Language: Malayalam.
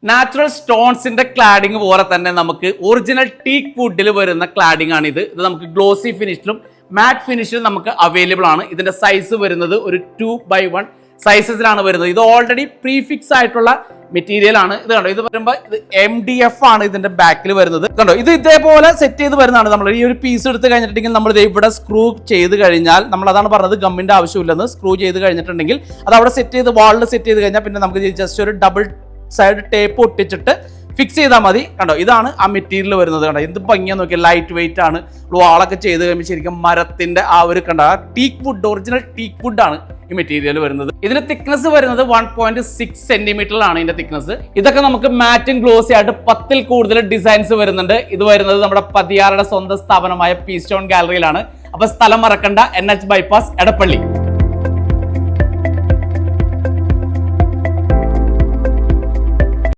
നാച്ചുറൽ സ്റ്റോൺസിന്റെ ക്ലാഡിംഗ് പോലെ തന്നെ നമുക്ക് ഒറിജിനൽ ടീക്ക് വുഡിൽ വരുന്ന ക്ലാഡിംഗ് ആണ് ഇത് നമുക്ക് ഗ്ലോസി ഫിനിഷിലും മാറ്റ് ഫിനിഷിലും നമുക്ക് അവൈലബിൾ ആണ്. ഇതിന്റെ സൈസ് വരുന്നത് ഒരു 2x1 സൈസസിലാണ് വരുന്നത്. ഇത് ഓൾറെഡി പ്രീഫിക്സ് ആയിട്ടുള്ള മെറ്റീരിയൽ ആണ്. ഇത് കണ്ടോ, ഇത് വരുമ്പോൾ ഇത് MDF ആണ് ഇതിന്റെ ബാക്കിൽ വരുന്നത്. കണ്ടോ, ഇത് ഇതേപോലെ സെറ്റ് ചെയ്ത് വരുന്നതാണ്. നമ്മൾ ഈ ഒരു പീസ് എടുത്ത് കഴിഞ്ഞിട്ടുണ്ടെങ്കിൽ നമ്മൾ ഇവിടെ സ്ക്രൂ ചെയ്ത് കഴിഞ്ഞാൽ, നമ്മൾ അതാണ് പറഞ്ഞത് ഗമ്മിന്റെ ആവശ്യമില്ലെന്ന്. സ്ക്രൂ ചെയ്ത് കഴിഞ്ഞിട്ടുണ്ടെങ്കിൽ അത് അവിടെ സെറ്റ് ചെയ്ത് വാളിൽ സെറ്റ് ചെയ്ത് കഴിഞ്ഞാൽ പിന്നെ നമുക്ക് ജസ്റ്റ് ഒരു ഡബിൾ സൈഡ് ടേപ്പ് ഒട്ടിച്ചിട്ട് ഫിക്സ് ചെയ്താൽ മതി. കണ്ടോ, ഇതാണ് ആ മെറ്റീരിയൽ വരുന്നത്. കണ്ടോ, എന്ത് ഭംഗിയാന്ന് നോക്കിയാൽ ലൈറ്റ് വെയിറ്റ് ആണ്. വാളൊക്കെ ചെയ്ത് കഴിയുമ്പോൾ ശരിക്കും മരത്തിന്റെ ആ ഒരു കണ്ട teak wood, original teak wood ആണ് ഈ മെറ്റീരിയൽ വരുന്നത്. ഇതിന്റെ തിക്നെസ് വരുന്നത് 1.6 സെന്റിമീറ്ററിലാണ് ഇതിന്റെ തിക്നെസ്. ഇതൊക്കെ നമുക്ക് മാറ്റും ഗ്ലോസി ആയിട്ട് 10ൽ കൂടുതൽ ഡിസൈൻസ് വരുന്നുണ്ട്. ഇത് വരുന്നത് നമ്മുടെ പതിയാറുടെ സ്വന്തം സ്ഥാപനമായ പീസ്റ്റോൺ ഗാലറിയിലാണ്. അപ്പൊ സ്ഥലം മറക്കണ്ട, NH ബൈപ്പാസ് എടപ്പള്ളി.